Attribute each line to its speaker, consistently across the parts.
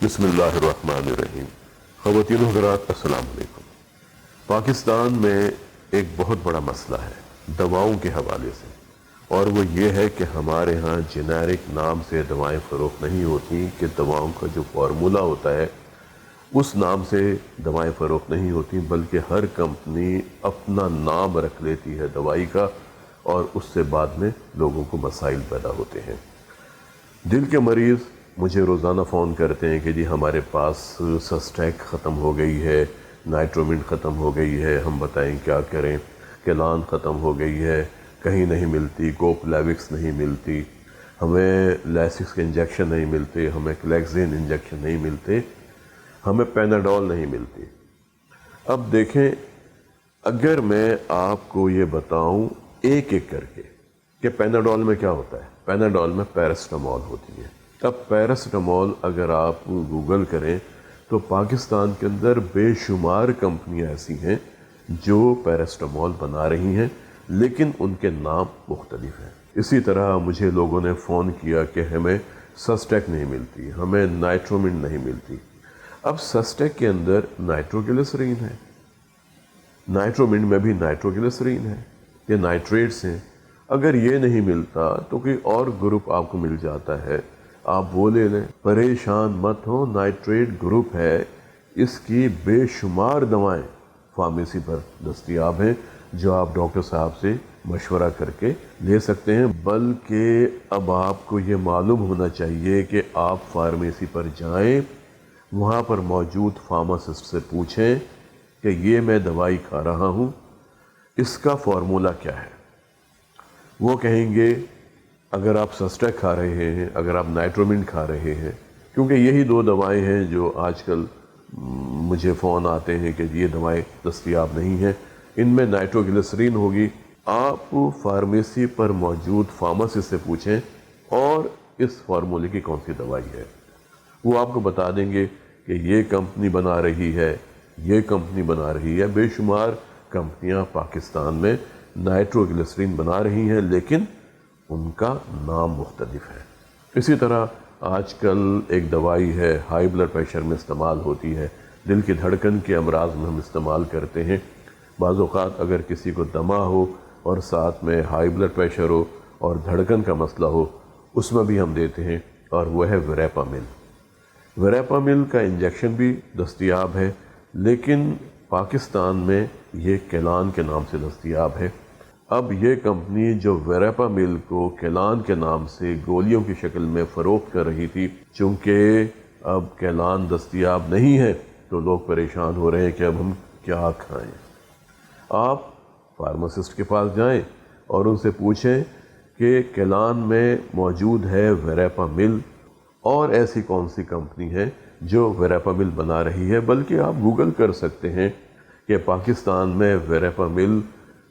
Speaker 1: بسم اللہ الرحمن الرحیم۔ خواتین و حضرات السلام علیکم۔ پاکستان میں ایک بہت بڑا مسئلہ ہے دواؤں کے حوالے سے، اور وہ یہ ہے کہ ہمارے ہاں جنیرک نام سے دوائیں فروخت نہیں ہوتی، کہ دواؤں کا جو فارمولہ ہوتا ہے اس نام سے دوائیں فروخت نہیں ہوتی، بلکہ ہر کمپنی اپنا نام رکھ لیتی ہے دوائی کا، اور اس سے بعد میں لوگوں کو مسائل پیدا ہوتے ہیں۔ دل کے مریض مجھے روزانہ فون کرتے ہیں کہ جی ہمارے پاس سسٹیک ختم ہو گئی ہے، نائٹرومنٹ ختم ہو گئی ہے، ہم بتائیں کیا کریں، کیلان ختم ہو گئی ہے، کہیں نہیں ملتی، کوپلیوکس نہیں ملتی، ہمیں لیسکس کے انجیکشن نہیں ملتے، ہمیں کلیکزین انجیکشن نہیں ملتے، ہمیں پیناڈول نہیں ملتی۔ اب دیکھیں، اگر میں آپ کو یہ بتاؤں ایک ایک کر کے کہ پیناڈول میں کیا ہوتا ہے، پیناڈول میں پیراسٹامول ہوتی ہے۔ اب پیراسٹامول اگر آپ گوگل کریں تو پاکستان کے اندر بے شمار کمپنیاں ایسی ہیں جو پیراسٹامول بنا رہی ہیں، لیکن ان کے نام مختلف ہیں۔ اسی طرح مجھے لوگوں نے فون کیا کہ ہمیں سسٹیک نہیں ملتی، ہمیں نائٹرومنٹ نہیں ملتی۔ اب سسٹیک کے اندر نائٹروگلیسرین ہے، نائٹرومنٹ میں بھی نائٹروگلیسرین ہے، یہ نائٹریٹس ہیں۔ اگر یہ نہیں ملتا تو کوئی اور گروپ آپ کو مل جاتا ہے، آپ وہ لے لیں، پریشان مت ہو، نائٹریٹ گروپ ہے، اس کی بے شمار دوائیں فارمیسی پر دستیاب ہیں جو آپ ڈاکٹر صاحب سے مشورہ کر کے لے سکتے ہیں۔ بلکہ اب آپ کو یہ معلوم ہونا چاہیے کہ آپ فارمیسی پر جائیں، وہاں پر موجود فارماسسٹ سے پوچھیں کہ یہ میں دوائی کھا رہا ہوں، اس کا فارمولہ کیا ہے۔ وہ کہیں گے اگر آپ سسٹیک کھا رہے ہیں، اگر آپ نائٹرومنٹ کھا رہے ہیں، کیونکہ یہی دو دوائیں ہیں جو آج کل مجھے فون آتے ہیں کہ یہ دوائیں دستیاب نہیں ہیں، ان میں نائٹروگلیسرین ہوگی۔ آپ فارمیسی پر موجود فارماسسٹ سے پوچھیں اور اس فارمولے کی کون سی دوائی ہے، وہ آپ کو بتا دیں گے کہ یہ کمپنی بنا رہی ہے، یہ کمپنی بنا رہی ہے۔ بے شمار کمپنیاں پاکستان میں نائٹروگلیسرین بنا رہی ہیں، لیکن ان کا نام مختلف ہے۔ اسی طرح آج کل ایک دوائی ہے، ہائی بلڈ پریشر میں استعمال ہوتی ہے، دل کی دھڑکن کے امراض میں ہم استعمال کرتے ہیں۔ بعض اوقات اگر کسی کو دمہ ہو اور ساتھ میں ہائی بلڈ پریشر ہو اور دھڑکن کا مسئلہ ہو، اس میں بھی ہم دیتے ہیں، اور وہ ہے وریپامل۔ وریپامل کا انجیکشن بھی دستیاب ہے، لیکن پاکستان میں یہ کیلان کے نام سے دستیاب ہے۔ اب یہ کمپنی جو وریپامل کو کیلان کے نام سے گولیوں کی شکل میں فروخت کر رہی تھی، چونکہ اب کیلان دستیاب نہیں ہے تو لوگ پریشان ہو رہے ہیں کہ اب ہم کیا کھائیں۔ آپ فارماسسٹ کے پاس جائیں اور ان سے پوچھیں کہ کیلان میں موجود ہے وریپامل، اور ایسی کون سی کمپنی ہے جو وریپامل بنا رہی ہے۔ بلکہ آپ گوگل کر سکتے ہیں کہ پاکستان میں وریپامل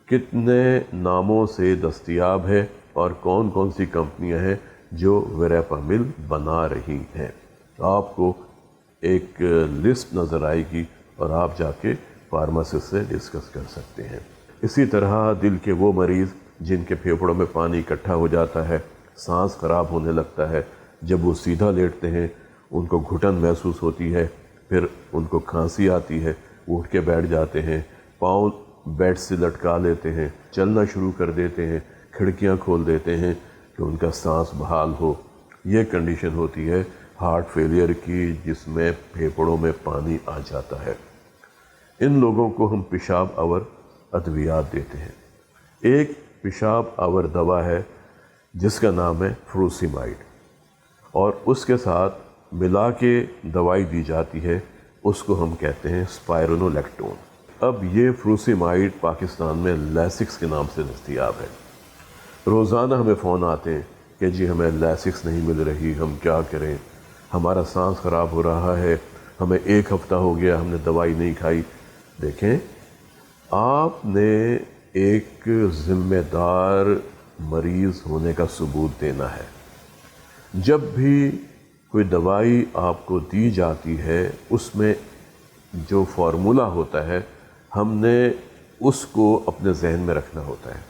Speaker 1: کتنے ناموں سے دستیاب ہے اور کون کون سی کمپنیاں ہیں جو وریپامل بنا رہی ہیں۔ آپ کو ایک لسٹ نظر آئے گی اور آپ جا کے فارماسسٹ سے ڈسکس کر سکتے ہیں۔ اسی طرح دل کے وہ مریض جن کے پھیپھڑوں میں پانی اکٹھا ہو جاتا ہے، سانس خراب ہونے لگتا ہے، جب وہ سیدھا لیٹتے ہیں ان کو گھٹن محسوس ہوتی ہے، پھر ان کو کھانسی آتی ہے، وہ اٹھ کے بیٹھ جاتے ہیں، پاؤں بیڈ سے لٹکا لیتے ہیں، چلنا شروع کر دیتے ہیں، کھڑکیاں کھول دیتے ہیں کہ ان کا سانس بحال ہو۔ یہ کنڈیشن ہوتی ہے ہارٹ فیلئر کی، جس میں پھیپھڑوں میں پانی آ جاتا ہے۔ ان لوگوں کو ہم پیشاب آور ادویات دیتے ہیں۔ ایک پیشاب آور دوا ہے جس کا نام ہے فروسیمائڈ، اور اس کے ساتھ ملا کے دوائی دی جاتی ہے، اس کو ہم کہتے ہیں اسپائرونولیکٹون۔ اب یہ فروسیمائڈ پاکستان میں لیسکس کے نام سے دستیاب ہے۔ روزانہ ہمیں فون آتے ہیں کہ جی ہمیں لیسکس نہیں مل رہی، ہم کیا کریں، ہمارا سانس خراب ہو رہا ہے، ہمیں 1 ہفتہ ہو گیا ہم نے دوائی نہیں کھائی۔ دیکھیں، آپ نے ایک ذمہ دار مریض ہونے کا ثبوت دینا ہے۔ جب بھی کوئی دوائی آپ کو دی جاتی ہے، اس میں جو فارمولہ ہوتا ہے، ہم نے اس کو اپنے ذہن میں رکھنا ہوتا ہے۔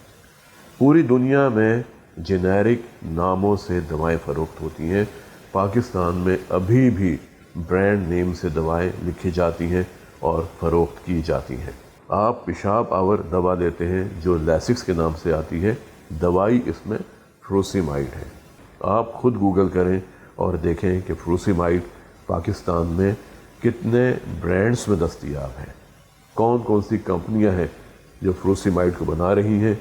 Speaker 1: پوری دنیا میں جنیرک ناموں سے دوائیں فروخت ہوتی ہیں، پاکستان میں ابھی بھی برانڈ نیم سے دوائیں لکھی جاتی ہیں اور فروخت کی جاتی ہیں۔ آپ پیشاب آور دوا لیتے ہیں جو لیسکس کے نام سے آتی ہے، دوائی اس میں فروسیمائڈ ہے۔ آپ خود گوگل کریں اور دیکھیں کہ فروسیمائڈ پاکستان میں کتنے برانڈز میں دستیاب ہیں، کون کون سی کمپنیاں ہیں جو فروسیمائڈ کو بنا رہی ہیں،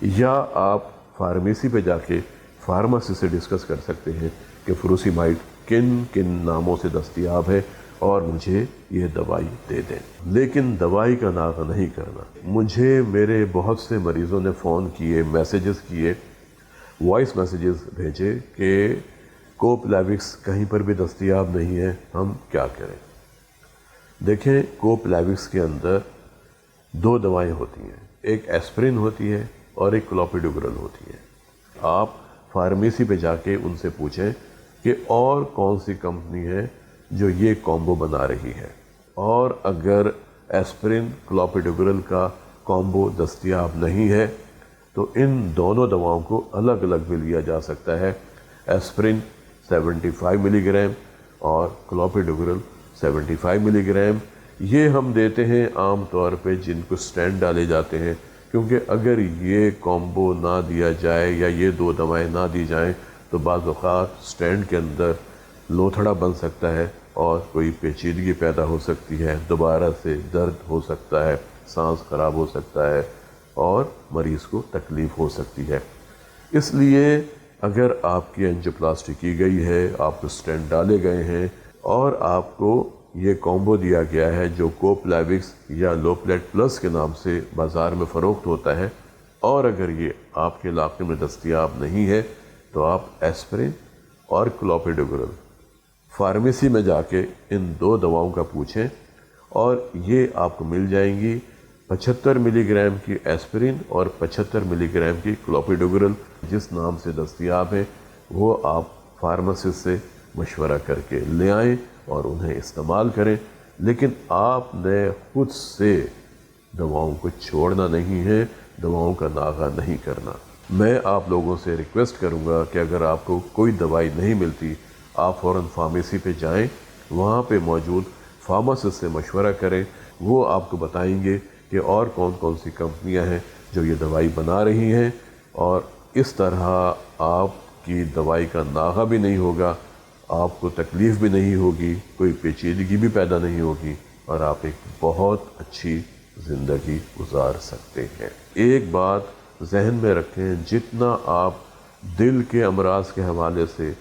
Speaker 1: یا آپ فارمیسی پہ جا کے فارمیسی سے ڈسکس کر سکتے ہیں کہ فروسیمائڈ کن کن ناموں سے دستیاب ہے اور مجھے یہ دوائی دے دیں۔ لیکن دوائی کا ناغہ نہیں کرنا۔ مجھے میرے بہت سے مریضوں نے فون کیے، میسیجز کیے، وائس میسیجز بھیجے کہ کوپلیوکس کہیں پر بھی دستیاب نہیں ہے، ہم کیا کریں؟ دیکھیں، کوپلیوکس کے اندر دو دوائیں ہوتی ہیں، ایک ایسپرین ہوتی ہے اور ایک کلوپیڈوگرل ہوتی ہے۔ آپ فارمیسی پہ جا کے ان سے پوچھیں کہ اور کون سی کمپنی ہے جو یہ کومبو بنا رہی ہے، اور اگر ایسپرین کلوپیڈوگرل کا کومبو دستیاب نہیں ہے تو ان دونوں دواؤں کو الگ الگ بھی لیا جا سکتا ہے۔ ایسپرین 75 ملی گرام اور کلوپیڈوگرل 75 ملی گرام۔ یہ ہم دیتے ہیں عام طور پہ جن کو سٹینٹ ڈالے جاتے ہیں، کیونکہ اگر یہ کومبو نہ دیا جائے یا یہ دو دوائیں نہ دی جائیں تو بعض اوقات سٹینٹ کے اندر لوتھڑا بن سکتا ہے اور کوئی پیچیدگی پیدا ہو سکتی ہے، دوبارہ سے درد ہو سکتا ہے، سانس خراب ہو سکتا ہے اور مریض کو تکلیف ہو سکتی ہے۔ اس لیے اگر آپ کی اینجیوپلاسٹی کی گئی ہے، آپ کو سٹینٹ ڈالے گئے ہیں اور آپ کو یہ کومبو دیا گیا ہے جو کوپلیوکس یا لوپلیٹ پلس کے نام سے بازار میں فروخت ہوتا ہے، اور اگر یہ آپ کے علاقے میں دستیاب نہیں ہے تو آپ ایسپرین اور کلوپیڈوگرل فارمیسی میں جا کے ان دو دواؤں کا پوچھیں اور یہ آپ کو مل جائیں گی۔ 75 ملی گرام کی ایسپرین اور 75 ملی گرام کی کلوپیڈوگرل جس نام سے دستیاب ہے وہ آپ فارماسسٹ سے مشورہ کر کے لے آئیں اور انہیں استعمال کریں، لیکن آپ نے خود سے دواؤں کو چھوڑنا نہیں ہے، دواؤں کا ناغہ نہیں کرنا۔ میں آپ لوگوں سے ریکویسٹ کروں گا کہ اگر آپ کو کوئی دوائی نہیں ملتی آپ فوراً فارمیسی پہ جائیں، وہاں پہ موجود فارماسسٹ سے مشورہ کریں، وہ آپ کو بتائیں گے کہ اور کون کون سی کمپنیاں ہیں جو یہ دوائی بنا رہی ہیں، اور اس طرح آپ کی دوائی کا ناغہ بھی نہیں ہوگا، آپ کو تکلیف بھی نہیں ہوگی، کوئی پیچیدگی بھی پیدا نہیں ہوگی اور آپ ایک بہت اچھی زندگی گزار سکتے ہیں۔ ایک بات ذہن میں رکھیں، جتنا آپ دل کے امراض کے حوالے سے،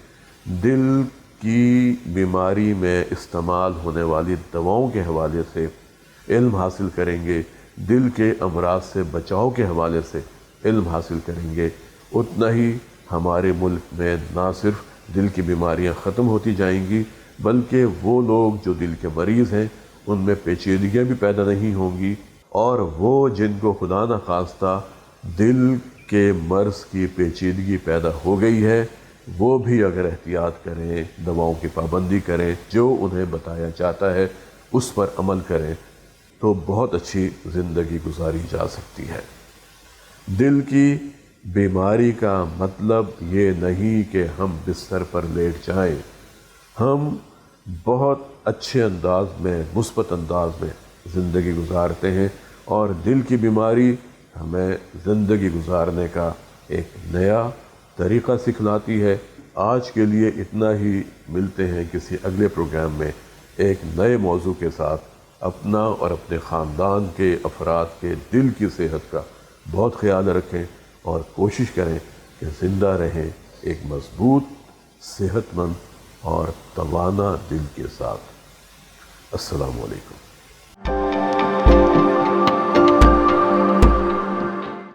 Speaker 1: دل کی بیماری میں استعمال ہونے والی دواؤں کے حوالے سے علم حاصل کریں گے، دل کے امراض سے بچاؤ کے حوالے سے علم حاصل کریں گے، اتنا ہی ہمارے ملک میں نہ صرف دل کی بیماریاں ختم ہوتی جائیں گی بلکہ وہ لوگ جو دل کے مریض ہیں ان میں پیچیدگیاں بھی پیدا نہیں ہوں گی، اور وہ جن کو خدا نخواستہ دل کے مرض کی پیچیدگی پیدا ہو گئی ہے وہ بھی اگر احتیاط کریں، دواؤں کی پابندی کریں، جو انہیں بتایا جاتا ہے اس پر عمل کریں تو بہت اچھی زندگی گزاری جا سکتی ہے۔ دل کی بیماری کا مطلب یہ نہیں کہ ہم بستر پر لیٹ جائیں، ہم بہت اچھے انداز میں، مثبت انداز میں زندگی گزارتے ہیں، اور دل کی بیماری ہمیں زندگی گزارنے کا ایک نیا طریقہ سکھلاتی ہے۔ آج کے لیے اتنا ہی، ملتے ہیں کسی اگلے پروگرام میں ایک نئے موضوع کے ساتھ۔ اپنا اور اپنے خاندان کے افراد کے دل کی صحت کا بہت خیال رکھیں اور کوشش کریں کہ زندہ رہیں ایک مضبوط، صحت مند اور توانا دل کے ساتھ۔ السلام علیکم۔